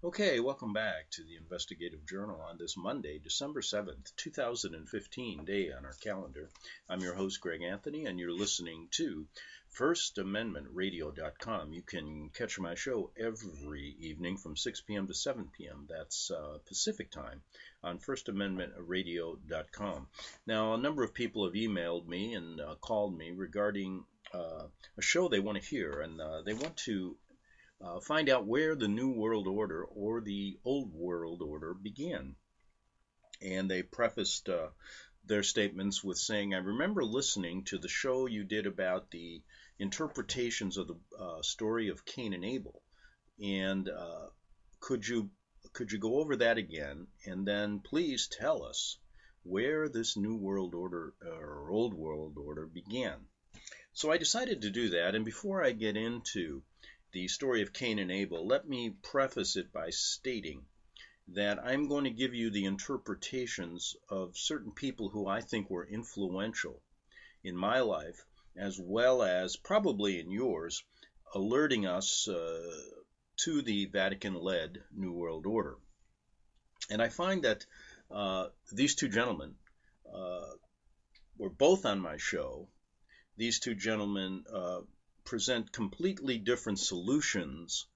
Okay, welcome back to the Investigative Journal on this Monday, December 7th, 2015 day on our calendar. I'm your host, Greg Anthony, and you're listening to FirstAmendmentRadio.com. You can catch my show every evening from 6 p.m. to 7 p.m. That's Pacific time on FirstAmendmentRadio.com. Now, a number of people have emailed me and called me regarding a show they want to hear, and they want to find out where the New World Order or the Old World Order began. And they prefaced their statements with saying, I remember listening to the show you did about the interpretations of the story of Cain and Abel. And could you go over that again? And then please tell us where this New World Order or Old World Order began. So I decided to do that. And before I get into the story of Cain and Abel, let me preface it by stating that I'm going to give you the interpretations of certain people who I think were influential in my life, as well as probably in yours, alerting us to the Vatican-led New World Order. And I find that these two gentlemen were both on my show. These two gentlemen present completely different solutions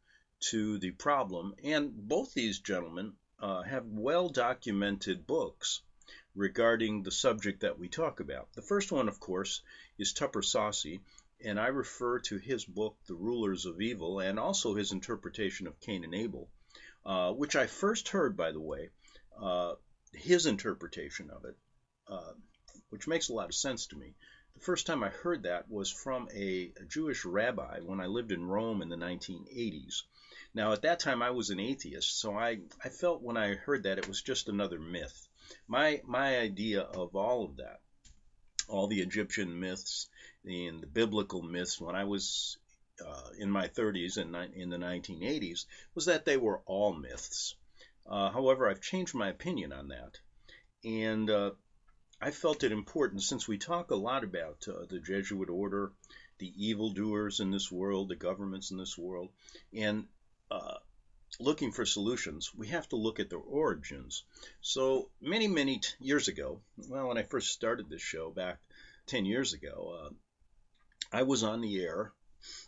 to the problem, and both these gentlemen have well-documented books regarding the subject that we talk about. The first one, of course, is Tupper Saucy, and I refer to his book, The Rulers of Evil, and also his interpretation of Cain and Abel, which I first heard, by the way, his interpretation of it, which makes a lot of sense to me. The first time I heard that was from a Jewish rabbi when I lived in Rome in the 1980s. Now, at that time, I was an atheist, so I felt when I heard that it was just another myth. My idea of all of that, all the Egyptian myths and the biblical myths when I was in my 30s and in the 1980s, was that they were all myths. However, I've changed my opinion on that. And I felt it important, since we talk a lot about the Jesuit order, the evildoers in this world, the governments in this world, and looking for solutions, we have to look at their origins. So many years ago, well, when I first started this show back 10 years ago, I was on the air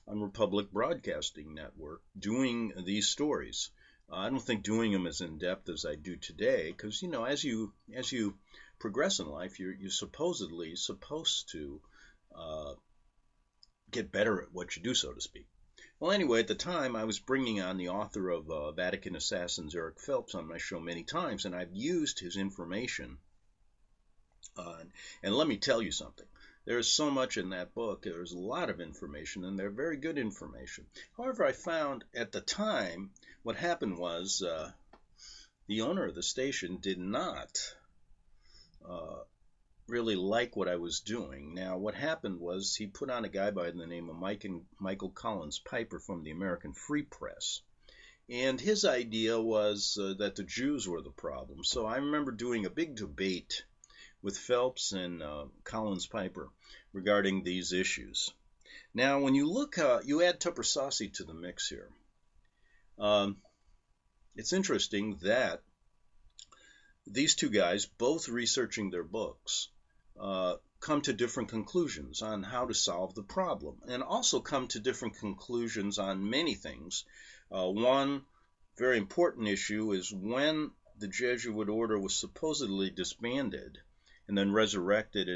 on Republic Broadcasting Network doing these stories. I don't think doing them as in-depth as I do today, because, you know, as you progress in life, you're supposedly supposed to get better at what you do, so to speak. Well, anyway, at the time, I was bringing on the author of Vatican Assassins, Eric Phelps, on my show many times, and I've used his information. And let me tell you something. There's so much in that book. There's a lot of information, and they're very good information. However, I found at the time what happened was the owner of the station did not really like what I was doing. Now, what happened was he put on a guy by the name of Michael Collins Piper from the American Free Press. And his idea was that the Jews were the problem. So I remember doing a big debate with Phelps and Collins Piper regarding these issues. Now, when you look, you add Tupper Saucy to the mix here. It's interesting that these two guys, both researching their books, come to different conclusions on how to solve the problem, and also come to different conclusions on many things. One very important issue is when the Jesuit order was supposedly disbanded and then resurrected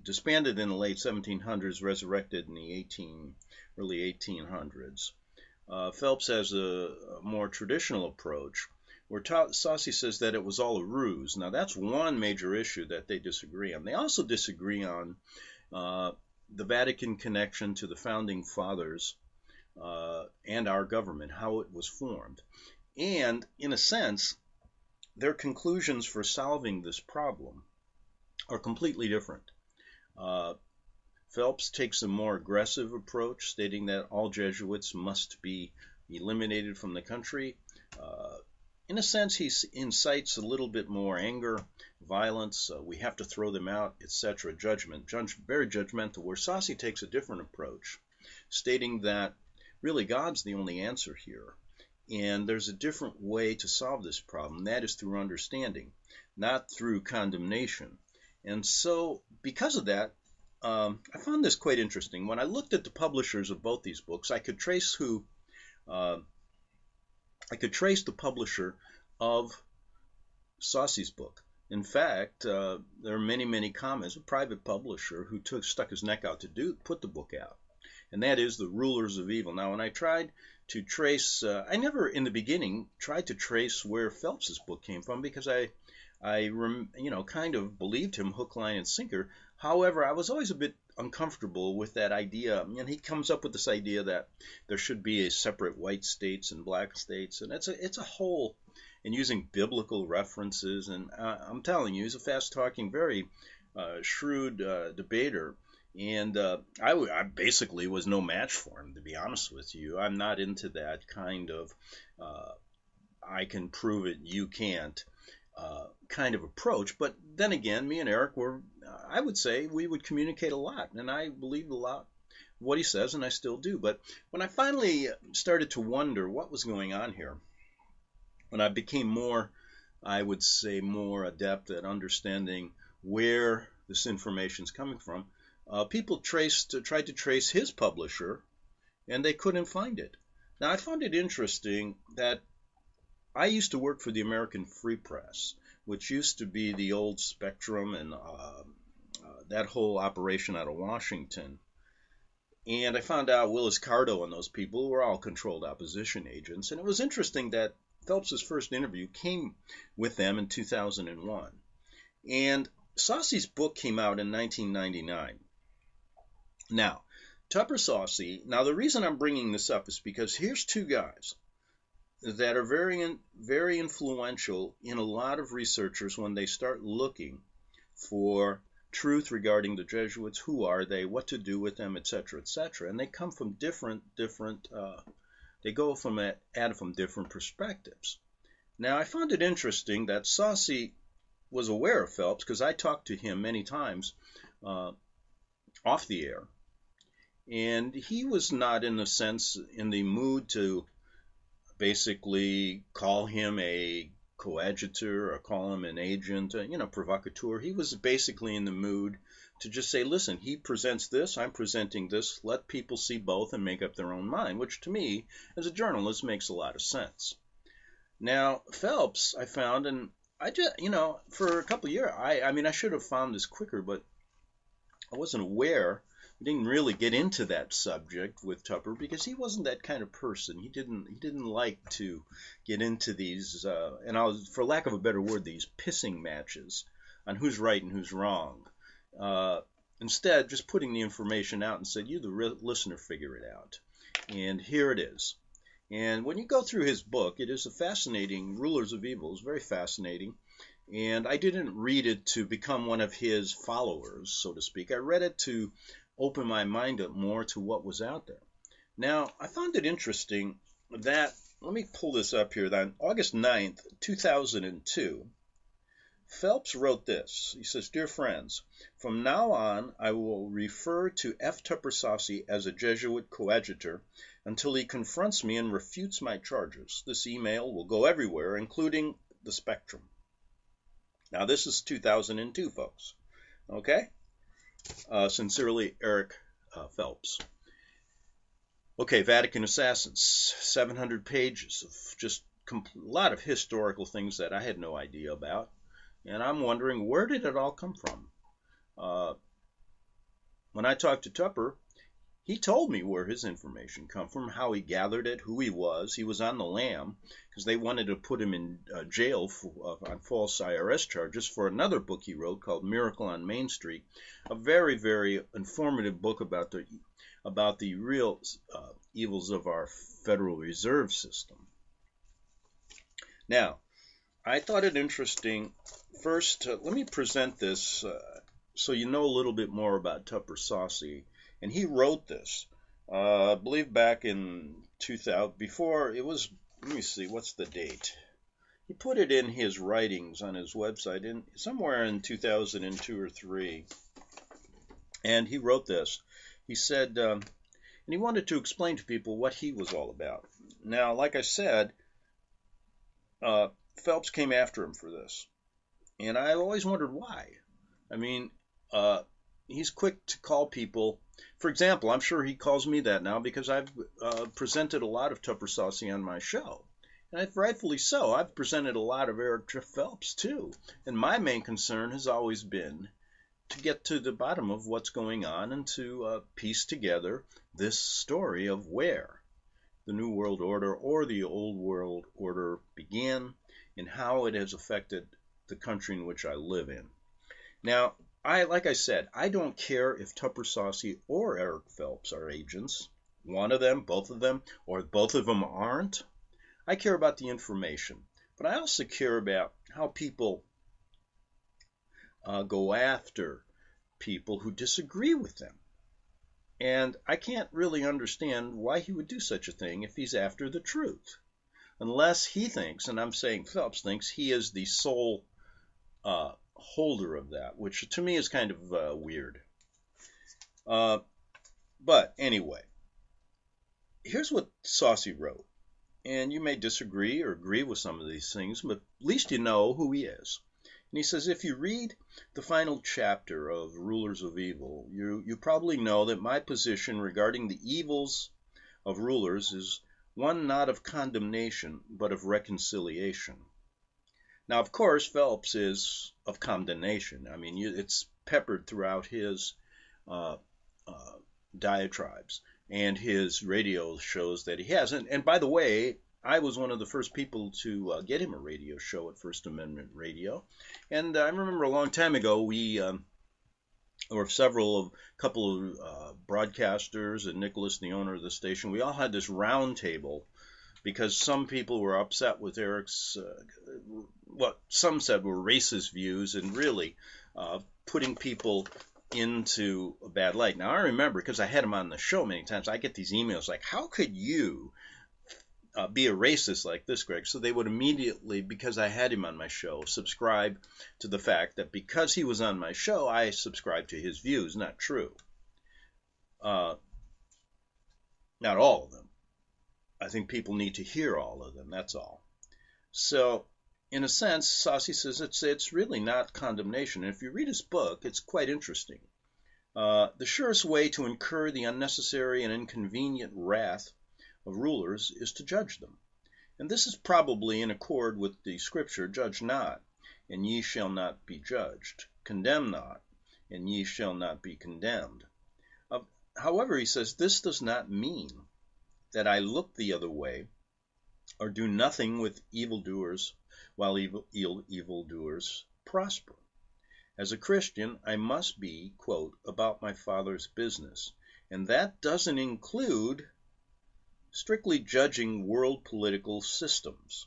disbanded in the late 1700s, resurrected in the early 1800s. Phelps has a more traditional approach, where Saucy says that it was all a ruse. Now, that's one major issue that they disagree on. They also disagree on the Vatican connection to the Founding Fathers and our government, how it was formed. And, in a sense, their conclusions for solving this problem are completely different. Phelps takes a more aggressive approach, stating that all Jesuits must be eliminated from the country. In a sense, he incites a little bit more anger, violence, we have to throw them out, etc., very judgmental, where Saucy takes a different approach, stating that really God's the only answer here. And there's a different way to solve this problem. That is through understanding, not through condemnation. And so, because of that, I found this quite interesting. When I looked at the publishers of both these books, I could trace the publisher of Saucy's book. In fact, there are many comments. A private publisher who stuck his neck out to put the book out, and that is The Rulers of Evil. Now, when I tried to trace, I never in the beginning tried to trace where Phelps's book came from, because I kind of believed him hook, line, and sinker. However, I was always a bit uncomfortable with that idea. And he comes up with this idea that there should be a separate white states and black states, and it's a whole, and using biblical references. And I'm telling you, he's a fast-talking, very shrewd debater. And I basically was no match for him, to be honest with you. I'm not into that kind of I can prove it, you can't kind of approach. But then again, me and Eric were, I would say, we would communicate a lot, and I believed a lot of what he says, and I still do. But when I finally started to wonder what was going on here, when I became more, I would say, more adept at understanding where this information is coming from, people tried to trace his publisher, and they couldn't find it. Now, I found it interesting that I used to work for the American Free Press, which used to be the old Spectrum and that whole operation out of Washington. And I found out Willis Carto and those people were all controlled opposition agents. And it was interesting that Phelps's first interview came with them in 2001. And Saucy's book came out in 1999. Now, Tupper Saucy, now the reason I'm bringing this up is because here's two guys that are very influential in a lot of researchers when they start looking for truth regarding the Jesuits. Who are they? What to do with them, etc., etc. And they come from different. They go from at it from different perspectives. Now, I found it interesting that Saucy was aware of Phelps, because I talked to him many times off the air, and he was not, in a sense, in the mood to basically call him a coadjutor or call him an agent, provocateur. He was basically in the mood to just say, listen, he presents this, I'm presenting this, let people see both and make up their own mind, which to me, as a journalist, makes a lot of sense. Now, Phelps, I found, and I just, for a couple of years, I should have found this quicker, but I wasn't aware. I didn't really get into that subject with Tupper because he wasn't that kind of person. He didn't like to get into these, for lack of a better word, these pissing matches on who's right and who's wrong. Instead, just putting the information out and said, you, the listener, figure it out. And here it is. And when you go through his book, it is a fascinating, Rulers of Evil is very fascinating. And I didn't read it to become one of his followers, so to speak. I read it to open my mind up more to what was out there. Now, I found it interesting that, let me pull this up here, that on August 9th, 2002, Phelps wrote this. He says, "Dear friends, from now on I will refer to F. Tupper Saucy as a Jesuit coadjutor until he confronts me and refutes my charges. This email will go everywhere, including the Spectrum." Now, this is 2002, folks. Okay? Sincerely, Eric Phelps. Okay, Vatican Assassins, 700 pages of just a lot of historical things that I had no idea about. And I'm wondering, where did it all come from? When I talked to Tupper, he told me where his information come from, how he gathered it, who he was. He was on the lam because they wanted to put him in jail on false IRS charges for another book he wrote called Miracle on Main Street, a very, very informative book about the real evils of our Federal Reserve System. Now, I thought it interesting. First, let me present this so you know a little bit more about Tupper Saucy. And he wrote this, I believe back in 2000, before it was, let me see, what's the date? He put it in his writings on his website somewhere in 2002 or 3. And he wrote this. He said, and he wanted to explain to people what he was all about. Now, like I said, Phelps came after him for this. And I always wondered why. I mean, he's quick to call people. For example, I'm sure he calls me that now because I've presented a lot of Tupper Saucy on my show. And rightfully so. I've presented a lot of Eric Phelps too. And my main concern has always been to get to the bottom of what's going on and to piece together this story of where the New World Order or the Old World Order began and how it has affected the country in which I live in. Now, like I said, I don't care if Tupper Saucy or Eric Phelps are agents. One of them, both of them, or both of them aren't. I care about the information, but I also care about how people go after people who disagree with them. And I can't really understand why he would do such a thing if he's after the truth. Unless he thinks, and I'm saying Phelps thinks, he is the sole holder of that, which to me is kind of weird. But anyway, here's what Saucy wrote. And you may disagree or agree with some of these things, but at least you know who he is. And he says, if you read the final chapter of Rulers of Evil, you probably know that my position regarding the evils of rulers is one not of condemnation, but of reconciliation. Now, of course, Phelps is of condemnation. I mean, it's peppered throughout his diatribes and his radio shows that he has. And by the way, I was one of the first people to get him a radio show at First Amendment Radio. And I remember a long time ago, we or couple of broadcasters and Nicholas, the owner of the station, we all had this round table because some people were upset with Eric's, what some said were racist views and really putting people into a bad light. Now, I remember, because I had him on the show many times, I get these emails like, how could you be a racist like this, Greg? So they would immediately, because I had him on my show, subscribe to the fact that because he was on my show, I subscribed to his views. Not true. Not all of them. I think people need to hear all of them, that's all. So, in a sense, Saucy says it's really not condemnation. And if you read his book, it's quite interesting. The surest way to incur the unnecessary and inconvenient wrath of rulers is to judge them. And this is probably in accord with the scripture, judge not, and ye shall not be judged. Condemn not, and ye shall not be condemned. However, he says, this does not mean that I look the other way or do nothing with evildoers while evildoers prosper. As a Christian, I must be, quote, about my Father's business, and that doesn't include strictly judging world political systems.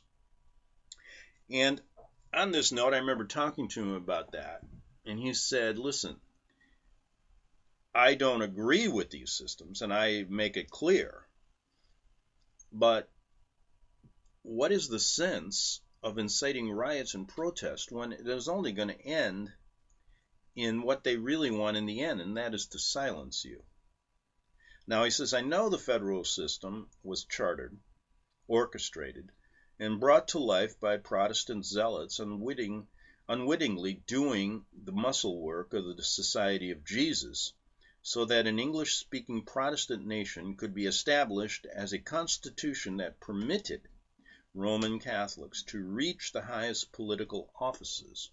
And on this note, I remember talking to him about that, and he said, listen, I don't agree with these systems, and I make it clear, but what is the sense of inciting riots and protest when it is only going to end in what they really want in the end, and that is to silence you? Now, he says, I know the federal system was chartered, orchestrated, and brought to life by Protestant zealots unwittingly doing the muscle work of the Society of Jesus, so that an English-speaking Protestant nation could be established as a constitution that permitted Roman Catholics to reach the highest political offices.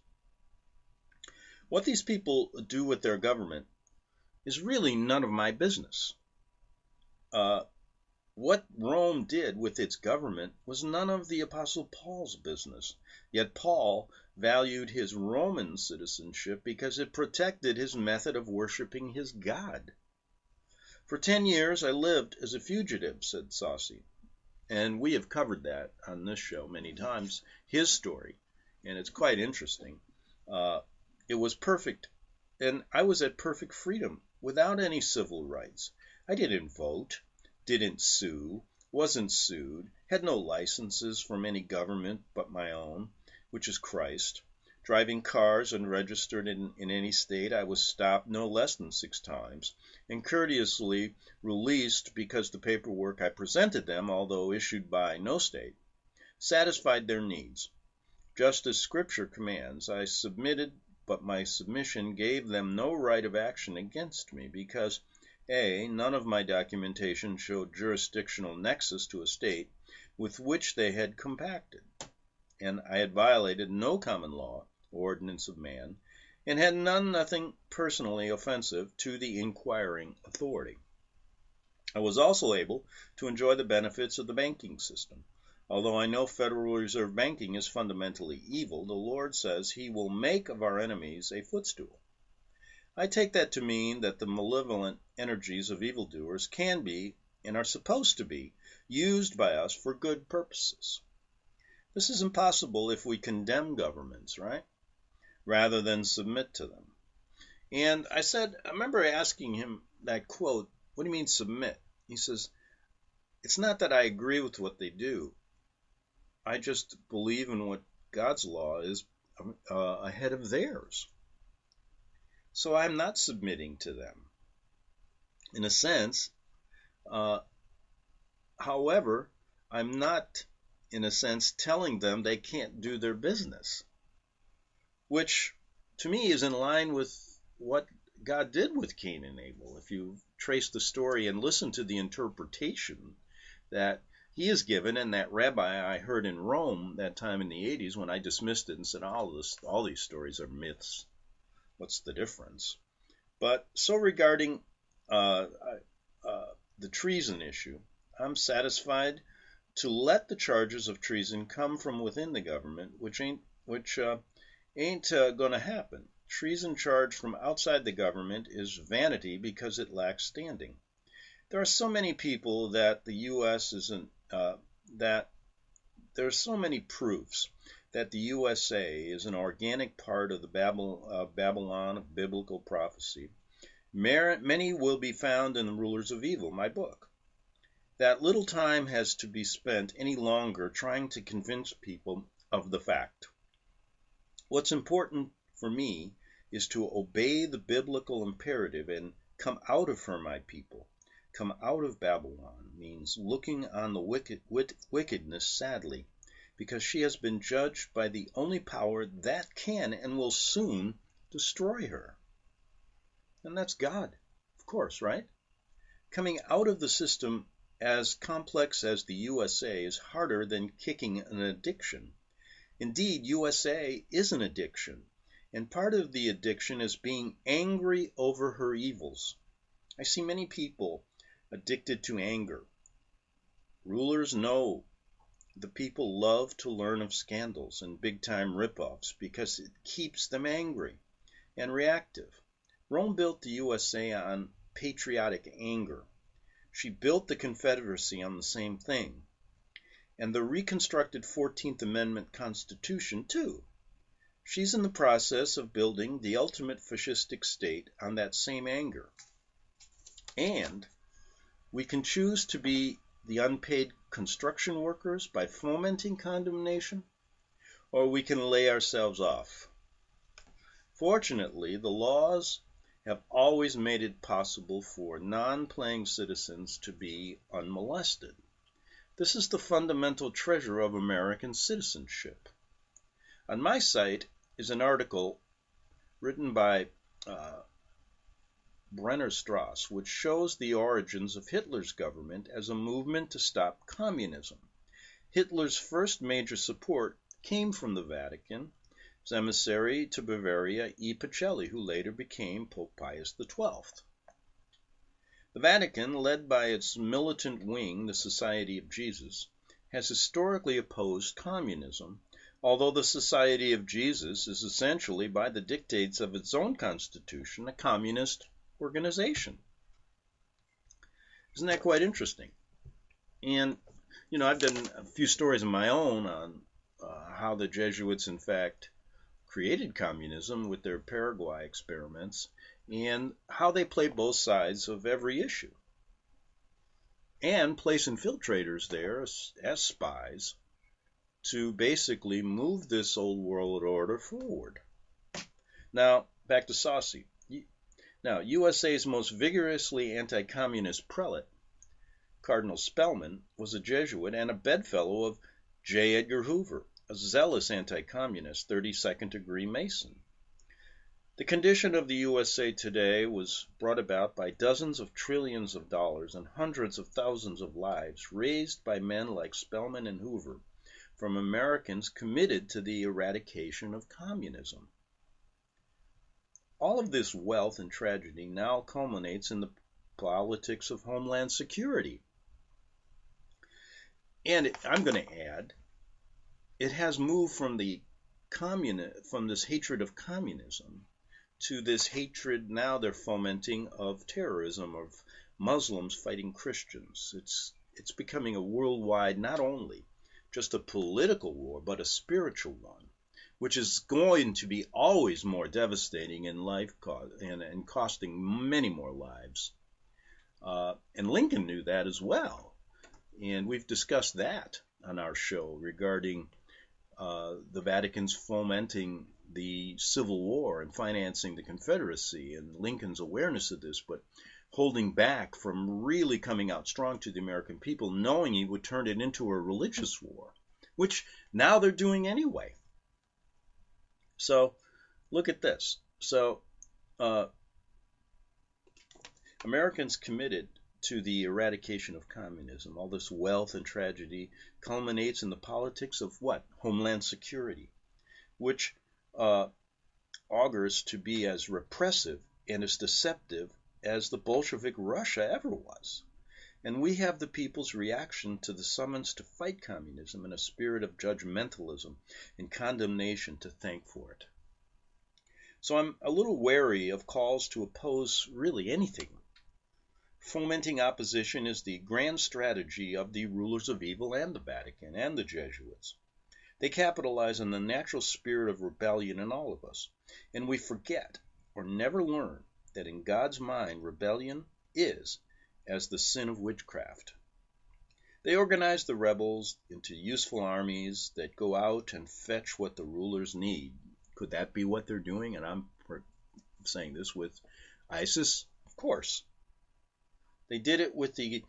What these people do with their government is really none of my business. What Rome did with its government was none of the Apostle Paul's business. Yet Paul valued his Roman citizenship because it protected his method of worshiping his God. For 10 years I lived as a fugitive, said Saucy. And we have covered that on this show many times, his story. And it's quite interesting. It was perfect. And I was at perfect freedom without any civil rights. I didn't vote, didn't sue, wasn't sued, had no licenses from any government but my own, which is Christ. Driving cars unregistered in any state, I was stopped no less than 6 times and courteously released because the paperwork I presented them, although issued by no state, satisfied their needs. Just as Scripture commands, I submitted, but my submission gave them no right of action against me because A. None of my documentation showed jurisdictional nexus to a state with which they had compacted, and I had violated no common law or ordinance of man, and had done nothing personally offensive to the inquiring authority. I was also able to enjoy the benefits of the banking system. Although I know Federal Reserve banking is fundamentally evil, the Lord says He will make of our enemies a footstool. I take that to mean that the malevolent energies of evildoers can be, and are supposed to be, used by us for good purposes. This is impossible if we condemn governments, right? Rather than submit to them. And I remember asking him that quote, what do you mean submit? He says, it's not that I agree with what they do. I just believe in what God's law is ahead of theirs. So I'm not submitting to them. In a sense, however, I'm not, in a sense, telling them they can't do their business, which to me is in line with what God did with Cain and Abel. If you trace the story and listen to the interpretation that he is given, and that rabbi I heard in Rome that time in the 80s when I dismissed it and said, all these stories are myths. What's the difference? But so regarding the treason issue, I'm satisfied to let the charges of treason come from within the government, which ain't going to happen. Treason charged from outside the government is vanity because it lacks standing. There are so many people that the U.S. isn't, that there are so many proofs that the USA is an organic part of the Babylon of biblical prophecy. Many will be found in the Rulers of Evil, my book. That little time has to be spent any longer trying to convince people of the fact. What's important for me is to obey the biblical imperative and come out of her, my people. Come out of Babylon means looking on the wickedness sadly, because she has been judged by the only power that can and will soon destroy her. And that's God, of course, right? Coming out of the system as complex as the USA is harder than kicking an addiction. Indeed, USA is an addiction, and part of the addiction is being angry over her evils. I see many people addicted to anger. Rulers know the people love to learn of scandals and big-time rip-offs because it keeps them angry and reactive. Rome built the USA on patriotic anger. She built the Confederacy on the same thing. And the reconstructed 14th Amendment Constitution, too. She's in the process of building the ultimate fascistic state on that same anger. And we can choose to be the unpaid construction workers by fomenting condemnation, or we can lay ourselves off. Fortunately, the laws have always made it possible for non-paying citizens to be unmolested. This is the fundamental treasure of American citizenship. On my site is an article written by Brenner Strauss, which shows the origins of Hitler's government as a movement to stop communism. Hitler's first major support came from the Vatican's emissary to Bavaria, E. Pacelli, who later became Pope Pius XII. The Vatican, led by its militant wing, the Society of Jesus, has historically opposed communism, although the Society of Jesus is essentially, by the dictates of its own constitution, a communist organization. Isn't that quite interesting? And, I've done a few stories of my own on how the Jesuits, in fact, created communism with their Paraguay experiments, and how they play both sides of every issue, and place infiltrators there as spies to basically move this old world order forward. Now, back to Saucy. Now, USA's most vigorously anti-communist prelate, Cardinal Spellman, was a Jesuit and a bedfellow of J. Edgar Hoover, a zealous anti-communist, 32nd degree Mason. The condition of the USA today was brought about by dozens of trillions of dollars and hundreds of thousands of lives raised by men like Spelman and Hoover from Americans committed to the eradication of communism. All of this wealth and tragedy now culminates in the politics of homeland security. And I'm going to add, it has moved from from this hatred of communism to this hatred now they're fomenting of terrorism, of Muslims fighting Christians. It's becoming a worldwide, not only just a political war, but a spiritual one, which is going to be always more devastating in life and costing many more lives. And Lincoln knew that as well. And we've discussed that on our show regarding the Vatican's fomenting the Civil War and financing the Confederacy, and Lincoln's awareness of this, but holding back from really coming out strong to the American people, knowing he would turn it into a religious war, which now they're doing anyway. So look at this. So Americans committed to the eradication of communism, all this wealth and tragedy culminates in the politics of what? Homeland security, which augurs to be as repressive and as deceptive as the Bolshevik Russia ever was. And we have the people's reaction to the summons to fight communism in a spirit of judgmentalism and condemnation to thank for it. So I'm a little wary of calls to oppose really anything. Fomenting opposition is the grand strategy of the rulers of evil and the Vatican and the Jesuits. They capitalize on the natural spirit of rebellion in all of us, and we forget or never learn that in God's mind rebellion is as the sin of witchcraft. They organize the rebels into useful armies that go out and fetch what the rulers need. Could that be what they're doing? And I'm saying this with ISIS? Of course. They did it with the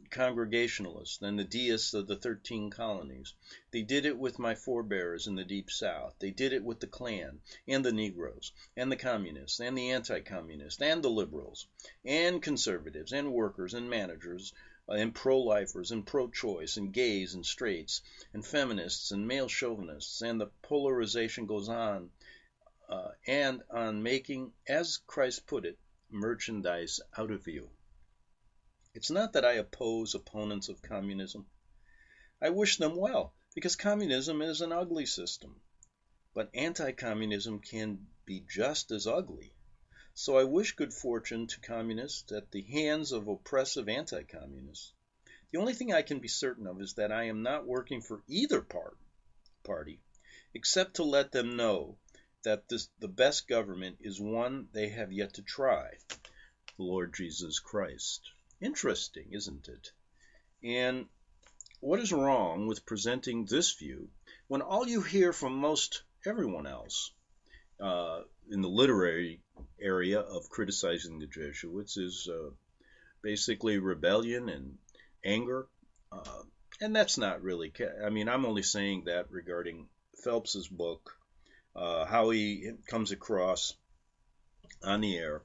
Congregationalists and the deists of the 13 colonies. They did it with my forebears in the Deep South. They did it with the Klan and the Negroes and the communists and the anti-communists and the liberals and conservatives and workers and managers and pro-lifers and pro-choice and gays and straights and feminists and male chauvinists, and the polarization goes on and on, making, as Christ put it, merchandise out of you. It's not that I oppose opponents of communism. I wish them well, because communism is an ugly system. But anti-communism can be just as ugly. So I wish good fortune to communists at the hands of oppressive anti-communists. The only thing I can be certain of is that I am not working for either party, except to let them know that the best government is one they have yet to try, the Lord Jesus Christ. Interesting, isn't it? And what is wrong with presenting this view when all you hear from most everyone else in the literary area of criticizing the Jesuits is basically rebellion and anger? And that's not really, I mean, I'm only saying that regarding Phelps's book, how he comes across on the air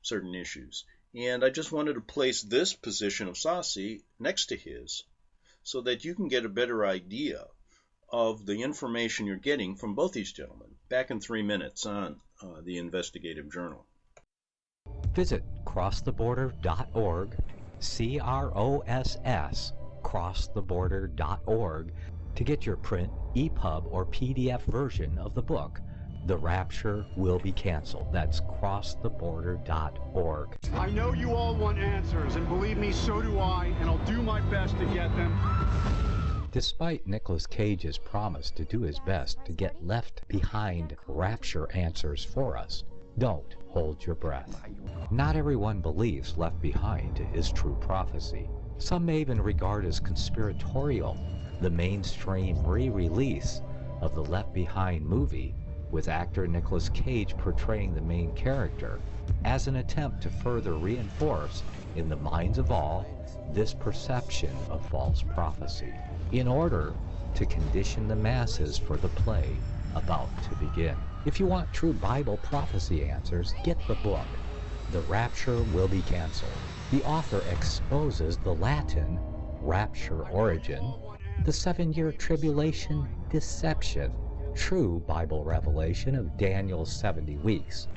certain issues. And I just wanted to place this position of Saucy next to his so that you can get a better idea of the information you're getting from both these gentlemen. Back in 3 minutes on the Investigative Journal. Visit crosstheborder.org, CROSS, crosstheborder.org, to get your print, EPUB, or PDF version of the book, The Rapture Will Be Canceled. That's crosstheborder.org. I know you all want answers, and believe me, so do I, and I'll do my best to get them. Despite Nicolas Cage's promise to do his best to get left behind rapture answers for us, don't hold your breath. Not everyone believes Left Behind is true prophecy. Some may even regard as conspiratorial the mainstream re-release of the Left Behind movie, with actor Nicolas Cage portraying the main character, as an attempt to further reinforce in the minds of all this perception of false prophecy. in order to condition the masses for the play about to begin. If you want true Bible prophecy answers, get the book, The Rapture Will Be Canceled. The author exposes the Latin rapture origin, the 7-year tribulation deception, true Bible revelation of Daniel's 70 weeks,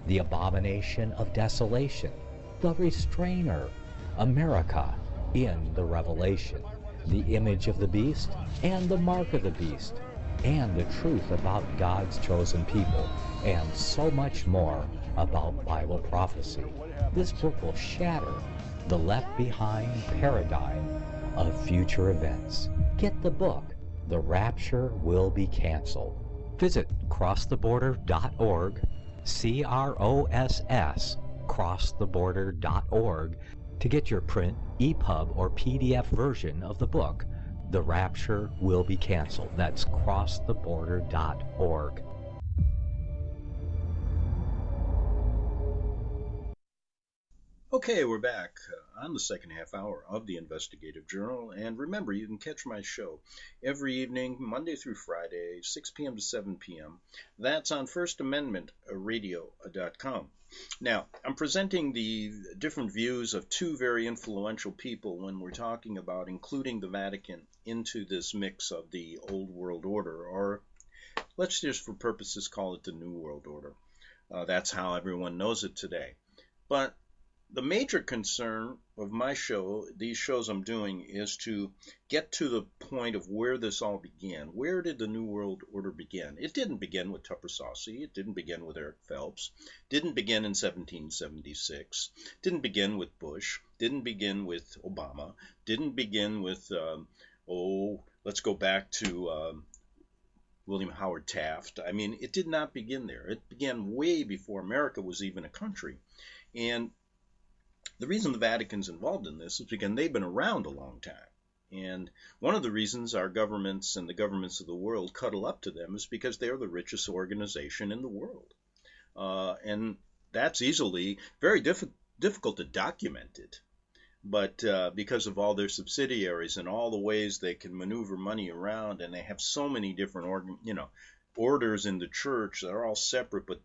the abomination of desolation, the restrainer, America in the Revelation, the image of the beast and the mark of the beast, and the truth about God's chosen people, and so much more about Bible prophecy. This book will shatter the left-behind paradigm of future events. Get the book, The Rapture Will Be Canceled. Visit crosstheborder.org, C-R-O-S-S, crosstheborder.org, to get your print, EPUB, or PDF version of the book, The Rapture Will Be Canceled. That's crosstheborder.org. Okay, we're back on the second half hour of the Investigative Journal. And remember, you can catch my show every evening, Monday through Friday, 6 p.m. to 7 p.m. That's on FirstAmendmentRadio.net. Now, I'm presenting the different views of two very influential people when we're talking about including the Vatican into this mix of the Old World Order, or let's just for purposes call it the New World Order. That's how everyone knows it today. But the major concern of my show, these shows I'm doing, is to get to the point of where this all began. Where did the New World Order begin? It didn't begin with Tupper Saucy. It didn't begin with Eric Phelps. Didn't begin in 1776. Didn't begin with Bush. Didn't begin with Obama. Didn't begin with, let's go back to William Howard Taft. I mean, it did not begin there. It began way before America was even a country. And the reason the Vatican's involved in this is because they've been around a long time. And one of the reasons our governments and the governments of the world cuddle up to them is because they're the richest organization in the world. And that's easily very difficult to document it. But because of all their subsidiaries and all the ways they can maneuver money around, and they have so many different orders in the church that are all separate but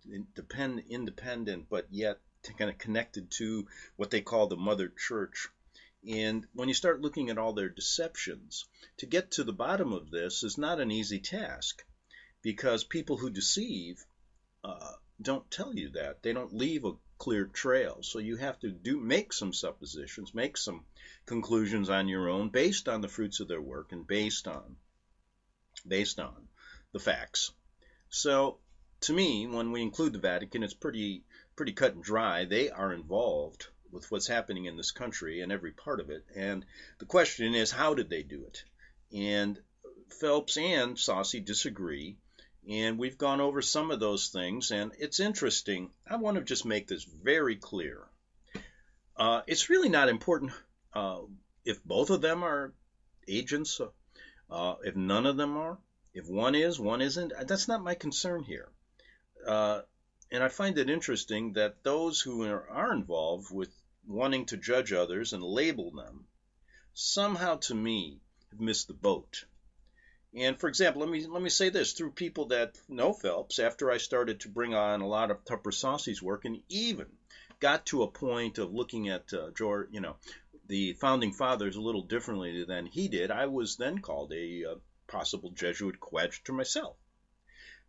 independent, but yet kind of connected to what they call the mother church. And when you start looking at all their deceptions, to get to the bottom of this is not an easy task, because people who deceive don't tell you that. They don't leave a clear trail. So you have to make some suppositions, make some conclusions on your own based on the fruits of their work and based on the facts. So to me, when we include the Vatican, it's pretty cut and dry. They are involved with what's happening in this country and every part of it. And the question is, how did they do it? And Phelps and Saucy disagree. And we've gone over some of those things. And it's interesting. I want to just make this very clear. It's really not important if both of them are agents, if none of them are, if one is, one isn't. That's not my concern here. And I find it interesting that those who are involved with wanting to judge others and label them somehow, to me, have missed the boat. And for example, let me say this through people that know Phelps. After I started to bring on a lot of Tupper Saucy's work, and even got to a point of looking at the founding fathers a little differently than he did, I was then called a possible Jesuit coadjutor myself.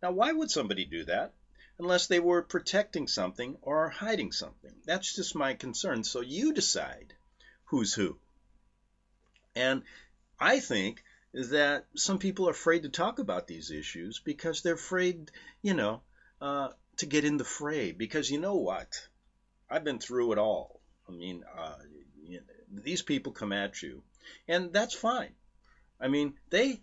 Now, why would somebody do that? Unless they were protecting something or hiding something. That's just my concern. So you decide who's who. And I think that some people are afraid to talk about these issues because they're afraid, to get in the fray. Because you know what? I've been through it all. I mean, these people come at you, and that's fine. I mean,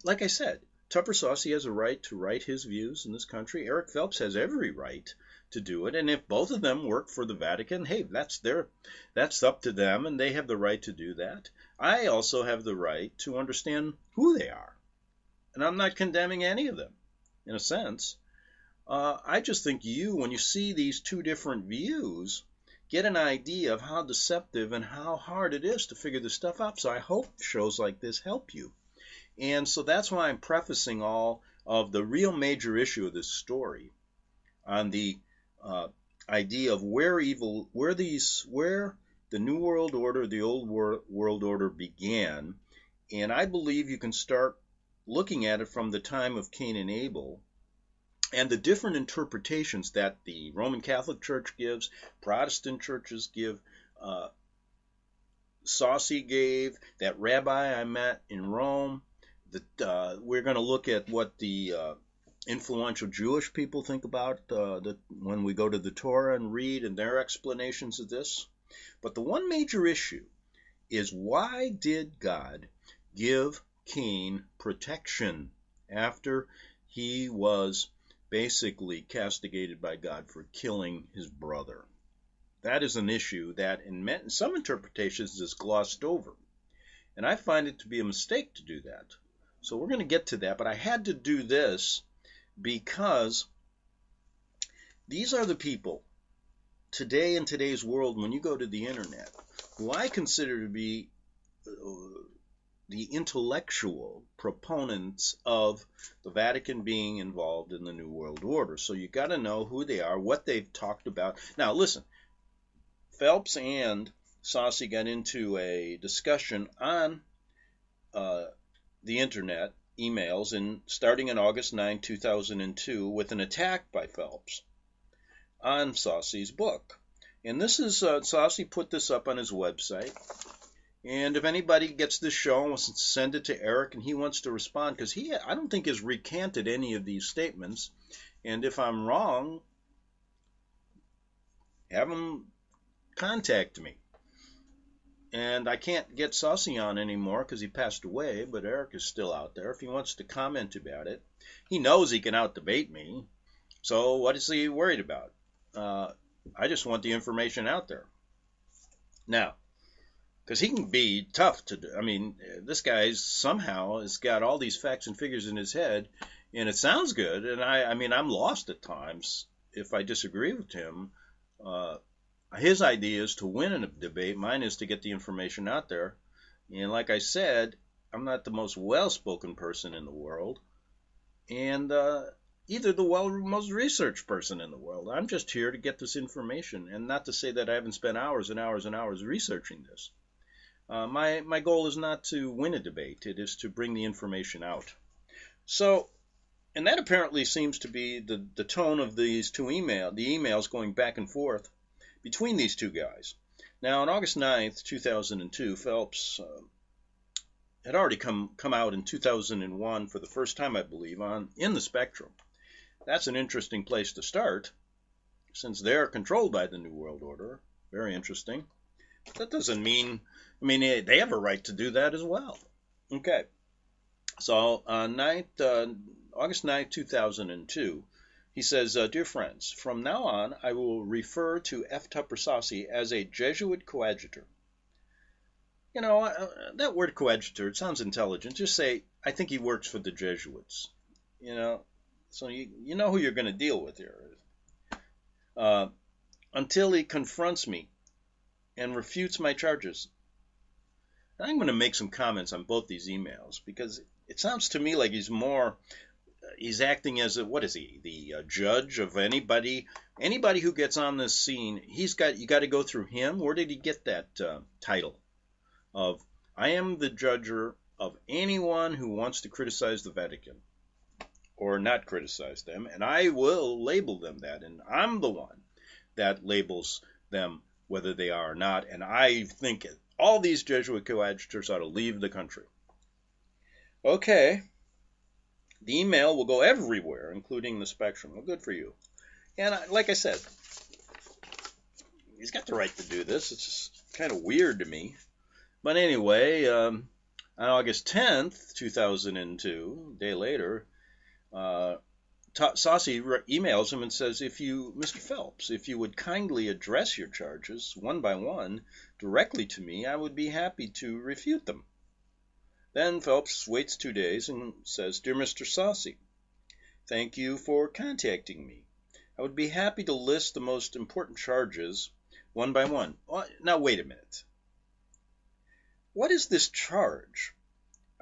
like I said, Tupper Saucy has a right to write his views in this country. Eric Phelps has every right to do it. And if both of them work for the Vatican, hey, that's up to them, and they have the right to do that. I also have the right to understand who they are. And I'm not condemning any of them, in a sense. I just think when you see these two different views, get an idea of how deceptive and how hard it is to figure this stuff out. So I hope shows like this help you. And so that's why I'm prefacing all of the real major issue of this story on the idea of where the New World Order, the Old World Order began. And I believe you can start looking at it from the time of Cain and Abel and the different interpretations that the Roman Catholic Church gives, Protestant churches give, Saucy gave, that rabbi I met in Rome. We're going to look at what the influential Jewish people think about when we go to the Torah and read and their explanations of this. But the one major issue is, why did God give Cain protection after he was basically castigated by God for killing his brother? That is an issue that in some interpretations is glossed over. And I find it to be a mistake to do that. So we're going to get to that, but I had to do this because these are the people today in today's world, when you go to the internet, who I consider to be the intellectual proponents of the Vatican being involved in the New World Order. So you got to know who they are, what they've talked about. Now listen, Phelps and Saucy got into a discussion on the internet, emails, starting in August 9, 2002, with an attack by Phelps on Saucy's book. And this is, Saucy put this up on his website. And if anybody gets this show and wants to send it to Eric and he wants to respond, because I don't think has recanted any of these statements. And if I'm wrong, have him contact me. And I can't get Saucy on anymore because he passed away, but Eric is still out there if he wants to comment about it. He knows he can out-debate me, so what is he worried about? I just want the information out there. Now, because he can be tough to do. I mean, this guy somehow has got all these facts and figures in his head, and it sounds good, and I mean, I'm lost at times if I disagree with him. His idea is to win a debate. Mine is to get the information out there. And like I said, I'm not the most well-spoken person in the world, and either the most researched person in the world. I'm just here to get this information, and not to say that I haven't spent hours and hours and hours researching this. My goal is not to win a debate. It is to bring the information out. So, and that apparently seems to be the tone of these the emails going back and forth between these two guys. Now, on August 9th, 2002, Phelps had already come out in 2001 for the first time, I believe, in the Spectrum. That's an interesting place to start, since they're controlled by the New World Order. Very interesting. But that doesn't mean, they have a right to do that as well. Okay. So, on August 9th, 2002, he says, Dear friends, from now on, I will refer to F. Tupper Saucy as a Jesuit coadjutor. You know, that word coadjutor, it sounds intelligent. Just say, I think he works for the Jesuits. You know, so you know who you're going to deal with here. Until he confronts me and refutes my charges. And I'm going to make some comments on both these emails, because it sounds to me like he's acting as the judge of anybody who gets on this scene. You got to go through him. Where did he get that title of, I am the judger of anyone who wants to criticize the Vatican or not criticize them, and I will label them that, and I'm the one that labels them whether they are or not, and I think all these Jesuit coadjutors ought to leave the country. Okay. The email will go everywhere, including the Spectrum. Well, good for you. And like I said, he's got the right to do this. It's just kind of weird to me. But anyway, on August 10th, 2002, a day later, Saucy emails him and says, Mr. Phelps, if you would kindly address your charges one by one directly to me, I would be happy to refute them. Then Phelps waits 2 days and says, Dear Mr. Saucy, thank you for contacting me. I would be happy to list the most important charges one by one. Now, wait a minute. What is this charge?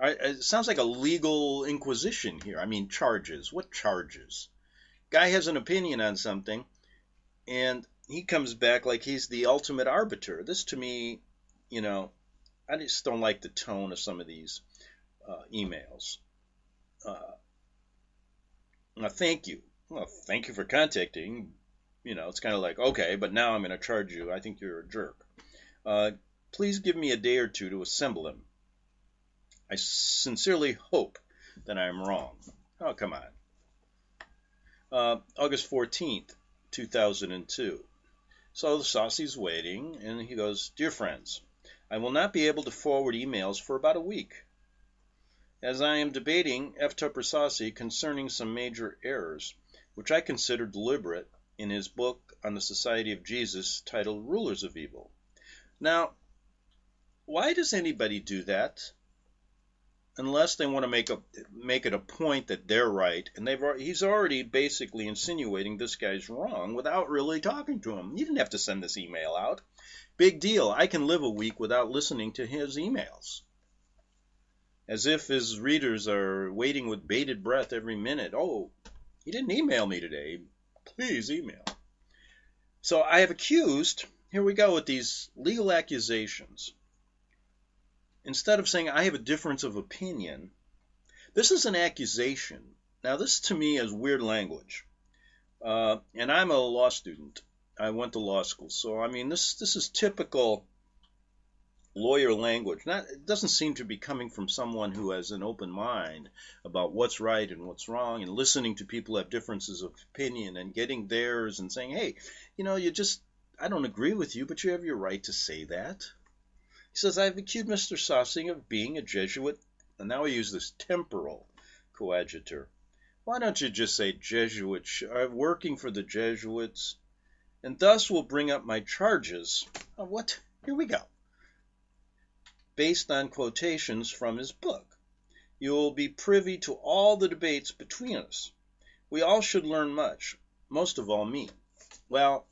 It sounds like a legal inquisition here. I mean, charges. What charges? Guy has an opinion on something, and he comes back like he's the ultimate arbiter. This, to me, I just don't like the tone of some of these emails. Thank you. Well, thank you for contacting. It's kind of like, okay, but now I'm going to charge you. I think you're a jerk. Please give me a day or two to assemble them. I sincerely hope that I am wrong. Oh, come on. August 14th, 2002. So the Saucy's waiting, and he goes, Dear friends, I will not be able to forward emails for about a week, as I am debating F. Tupper Saucy concerning some major errors, which I consider deliberate, in his book on the Society of Jesus titled Rulers of Evil. Now, why does anybody do that? Unless they want to make it a point that they're right, and he's already basically insinuating this guy's wrong without really talking to him. You didn't have to send this email out. Big deal. I can live a week without listening to his emails. As if his readers are waiting with bated breath every minute. Oh, he didn't email me today. Please email. So I have accused, here we go with these legal accusations. Instead of saying I have a difference of opinion, this is an accusation. Now this to me is weird language. And I'm a law student. I went to law school. So I mean this is typical lawyer language. It doesn't seem to be coming from someone who has an open mind about what's right and what's wrong, and listening to people who have differences of opinion and getting theirs and saying, hey, I don't agree with you, but you have your right to say that. He says, I've accused Mr. Saucy of being a Jesuit, and now I use this temporal coadjutor. Why don't you just say Jesuit, working for the Jesuits, and thus will bring up my charges. What? Here we go. Based on quotations from his book. You will be privy to all the debates between us. We all should learn much, most of all me. Well,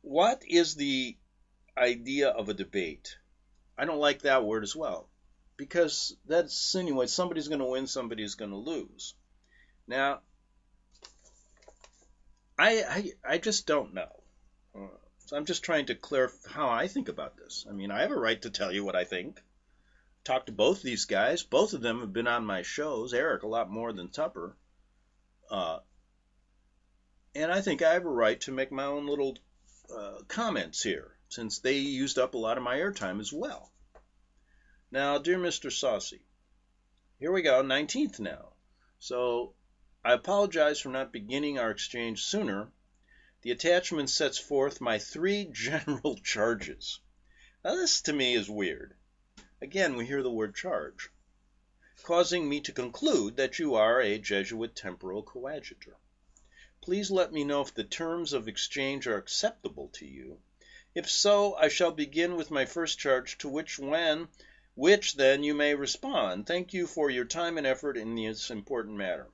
what is the idea of a debate? I don't like that word as well, because that insinuates somebody's going to win, somebody's going to lose. Now, I just don't know. So I'm just trying to clarify how I think about this. I mean, I have a right to tell you what I think. Talked to both these guys. Both of them have been on my shows. Eric a lot more than Tupper. And I think I have a right to make my own little comments here, since they used up a lot of my airtime as well. Now, dear Mr. Saucy, here we go, 19th now. So I apologize for not beginning our exchange sooner. The attachment sets forth my 3 general charges. Now this to me is weird. Again, we hear the word charge, causing me to conclude that you are a Jesuit temporal coadjutor. Please let me know if the terms of exchange are acceptable to you. If so, I shall begin with my first charge, to which then you may respond. Thank you for your time and effort in this important matter.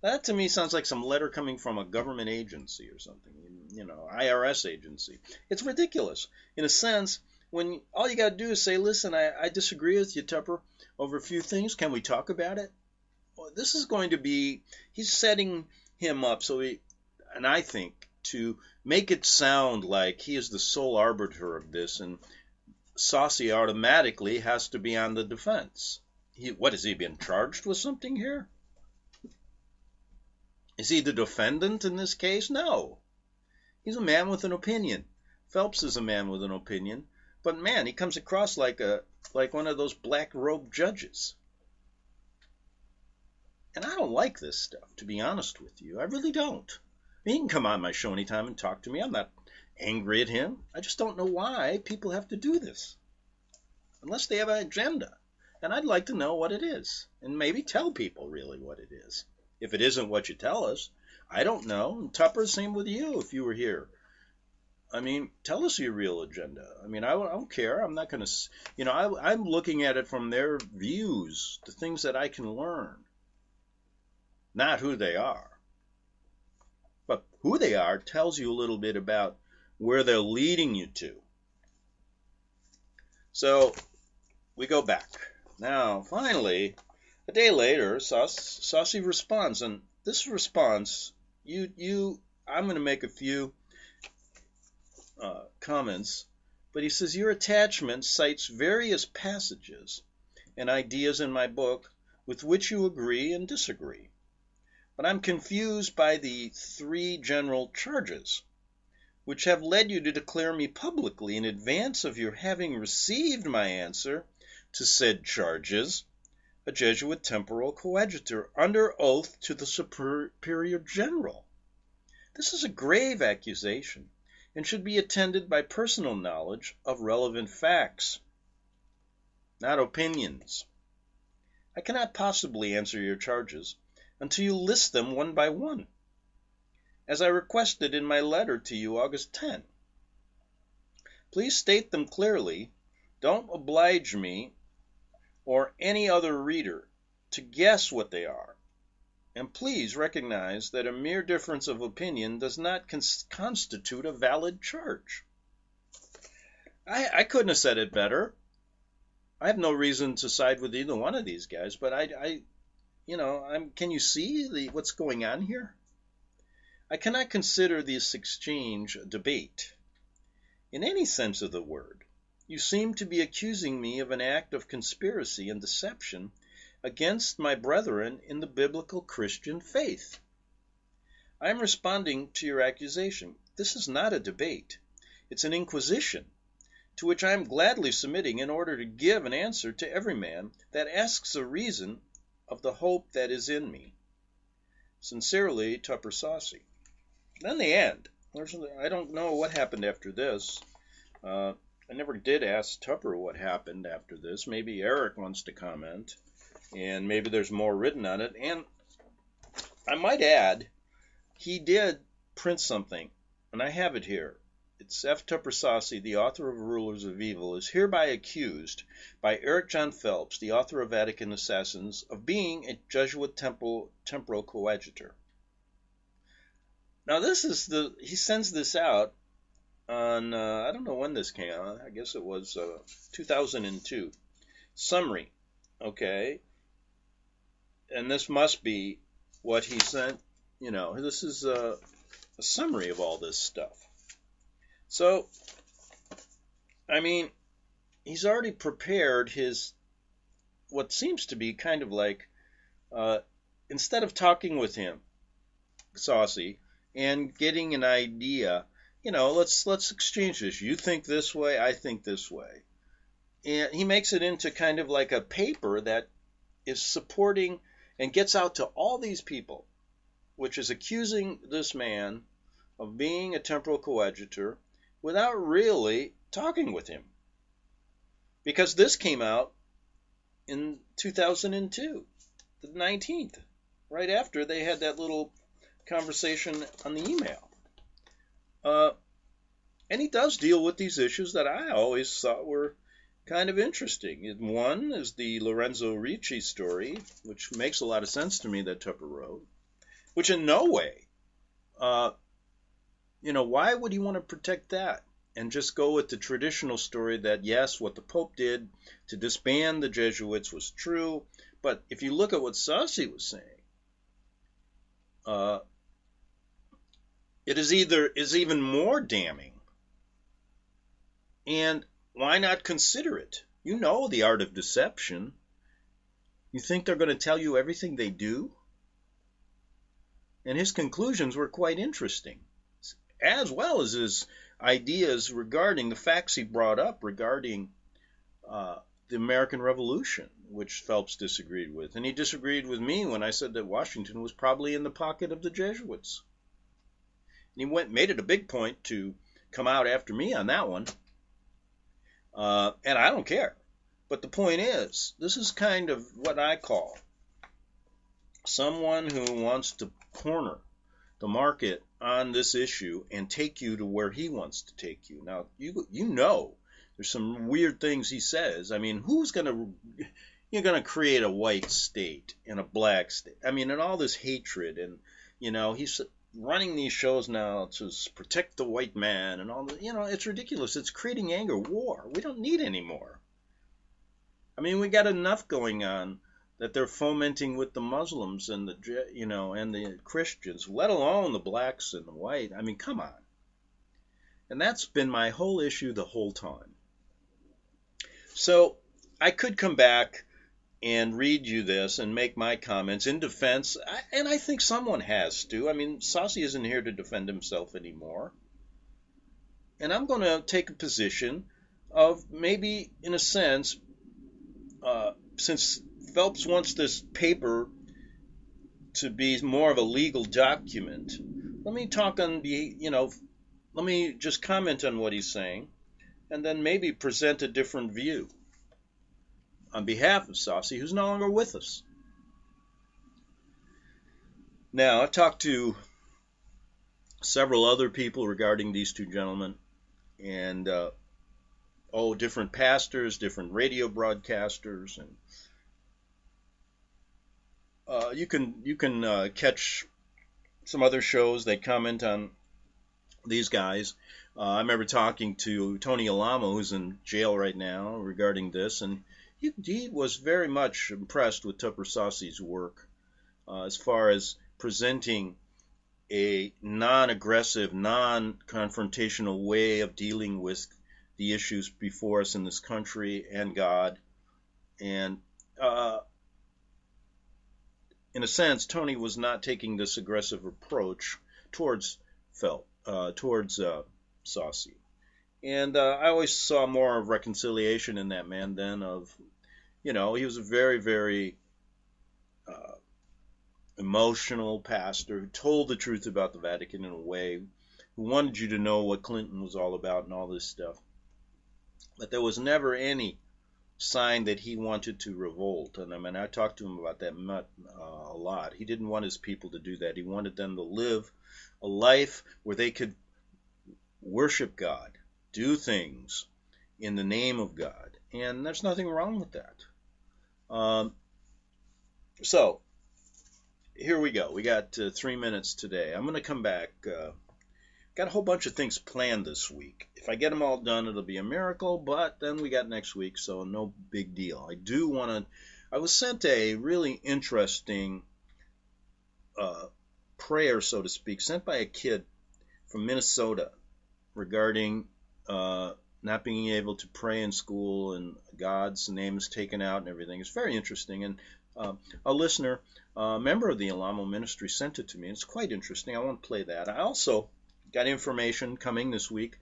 That to me sounds like some letter coming from a government agency or something, IRS agency. It's ridiculous. In a sense, when all you got to do is say, listen, I disagree with you, Tupper, over a few things. Can we talk about it? Well, this is going to be, he's setting him up, and I think, to make it sound like he is the sole arbiter of this, and Saucy automatically has to be on the defense. Has he been charged with something here? Is he the defendant in this case? No. He's a man with an opinion. Phelps is a man with an opinion. But man, he comes across like one of those black-robed judges. And I don't like this stuff, to be honest with you. I really don't. He can come on my show anytime and talk to me. I'm not angry at him. I just don't know why people have to do this. Unless they have an agenda. And I'd like to know what it is. And maybe tell people really what it is. If it isn't what you tell us, I don't know. And Tupper, same with you if you were here. I mean, tell us your real agenda. I mean, I don't care. I'm not going to, I'm looking at it from their views, the things that I can learn. Not who they are. But who they are tells you a little bit about where they're leading you to. So we go back. Now, finally, a day later, Saucy responds, and this response, I'm going to make a few comments, but he says, your attachment cites various passages and ideas in my book with which you agree and disagree. But I'm confused by the 3 general charges, which have led you to declare me publicly in advance of your having received my answer to said charges, a Jesuit temporal coadjutor, under oath to the Superior General. This is a grave accusation, and should be attended by personal knowledge of relevant facts, not opinions. I cannot possibly answer your charges until you list them one by one, as I requested in my letter to you August 10. Please state them clearly. Don't oblige me or any other reader to guess what they are. And please recognize that a mere difference of opinion does not constitute a valid charge. I couldn't have said it better. I have no reason to side with either one of these guys, but can you see what's going on here? I cannot consider this exchange a debate in any sense of the word. You seem to be accusing me of an act of conspiracy and deception against my brethren in the biblical Christian faith. I am responding to your accusation. This is not a debate. It's an inquisition, to which I am gladly submitting in order to give an answer to every man that asks a reason of the hope that is in me. Sincerely, Tupper Saucy. Then the end. I don't know what happened after this. I never did ask Tupper what happened after this. Maybe Eric wants to comment. And maybe there's more written on it. And I might add, he did print something, and I have it here. It's F. Tupper Saucy, the author of Rulers of Evil, is hereby accused by Eric John Phelps, the author of Vatican Assassins, of being a Jesuit temporal coadjutor. Now he sends this out on, I don't know when this came out. I guess it was 2002. Summary, okay? And this must be what he sent. This is a summary of all this stuff. So, he's already prepared his, what seems to be kind of like, instead of talking with him, Saucy, and getting an idea, let's exchange this. You think this way, I think this way. And he makes it into kind of like a paper that is supporting and gets out to all these people, which is accusing this man of being a temporal coadjutor without really talking with him. Because this came out in 2002, the 19th, right after they had that little conversation on the email. And he does deal with these issues that I always thought were kind of interesting. One is the Lorenzo Ricci story, which makes a lot of sense to me that Tupper wrote, which in no way, why would he want to protect that and just go with the traditional story that, yes, what the Pope did to disband the Jesuits was true, but if you look at what Saucy was saying, it is even more damning. And why not consider it? You know the art of deception. You think they're going to tell you everything they do? And his conclusions were quite interesting, as well as his ideas regarding the facts he brought up regarding the American Revolution, which Phelps disagreed with. And he disagreed with me when I said that Washington was probably in the pocket of the Jesuits. And he made it a big point to come out after me on that one. And I don't care. But the point is, this is kind of what I call someone who wants to corner the market on this issue and take you to where he wants to take you. Now, you know there's some weird things he says. Who's you're going to create a white state and a black state? And all this hatred, and, he's running these shows now to protect the white man and all that. It's ridiculous. It's creating anger, war. We don't need any more. I mean, we got enough going on that they're fomenting with the Muslims and the Christians, let alone the blacks and the white. I mean, come on. And that's been my whole issue the whole time. So I could come back and read you this and make my comments in defense, and I think someone has to. I mean, Saucy isn't here to defend himself anymore. And I'm going to take a position of maybe, in a sense, since Phelps wants this paper to be more of a legal document, let me talk on let me just comment on what he's saying, and then maybe present a different view on behalf of Saucy, who's no longer with us. Now, I've talked to several other people regarding these two gentlemen, and different pastors, different radio broadcasters, and you can catch some other shows that comment on these guys. I remember talking to Tony Alamo, who's in jail right now, regarding this, and he was very much impressed with Tupper Saucy's work as far as presenting a non-aggressive, non-confrontational way of dealing with the issues before us in this country and God. And in a sense, Tony was not taking this aggressive approach towards Saucy. And I always saw more of reconciliation in that man than of, he was a very, very emotional pastor who told the truth about the Vatican in a way, who wanted you to know what Clinton was all about and all this stuff. But there was never any sign that he wanted to revolt. And I mean, I talked to him about that a lot. He didn't want his people to do that. He wanted them to live a life where they could worship God, do things in the name of God. And there's nothing wrong with that. So, here we go. We got 3 minutes today. I'm going to come back. Got a whole bunch of things planned this week. If I get them all done, it'll be a miracle, but then we got next week, so no big deal. I was sent a really interesting prayer, so to speak, sent by a kid from Minnesota regarding not being able to pray in school and God's name is taken out and everything. It's very interesting, and a listener, a member of the Alamo Ministry, sent it to me. It's quite interesting. I want to play that. I also got information coming this week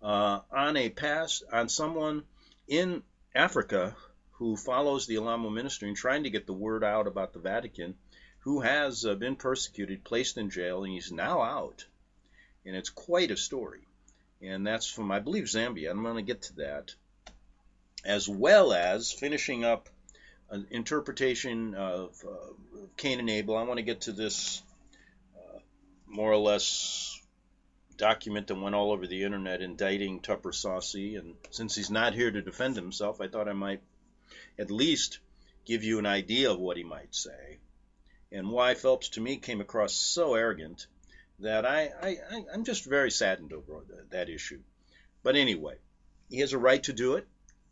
on someone in Africa who follows the Alamo Ministry and trying to get the word out about the Vatican, who has been persecuted, placed in jail, and he's now out. And it's quite a story. And that's from, I believe, Zambia. I'm going to get to that, as well as finishing up an interpretation of Cain and Abel. I want to get to this more or less document that went all over the internet indicting Tupper Saucy. And since he's not here to defend himself, I thought I might at least give you an idea of what he might say and why Phelps, to me, came across so arrogant that I'm just very saddened over that issue. But anyway, he has a right to do it.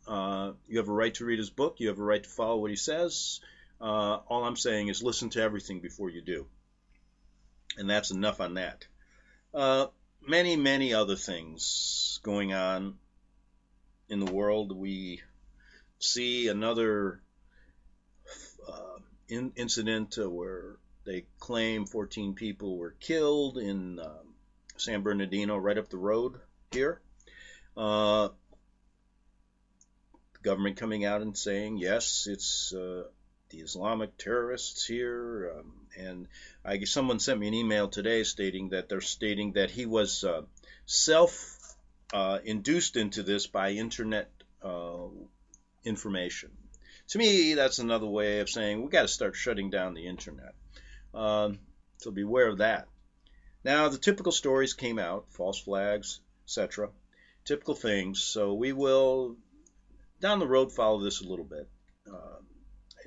You have a right to read his book. You have a right to follow what he says. All I'm saying is listen to everything before you do. And that's enough on that. Many, many other things going on in the world. We see another incident where they claim 14 people were killed in San Bernardino, right up the road here. The government coming out and saying, yes, it's the Islamic terrorists here. And someone sent me an email today stating that he was self-induced into this by internet information. To me, that's another way of saying we got to start shutting down the internet. So beware of that. Now, the typical stories came out, false flags, etc. Typical things. So we will, down the road, follow this a little bit.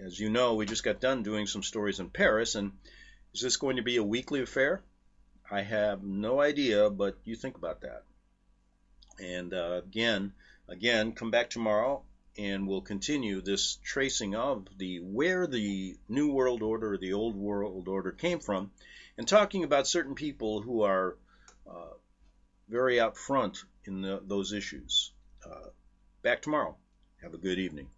As you know, we just got done doing some stories in Paris, and is this going to be a weekly affair? I have no idea, but you think about that. And again, come back tomorrow and we'll continue this tracing of where the New World Order or the Old World Order came from, and talking about certain people who are very out front in those issues. Back tomorrow. Have a good evening.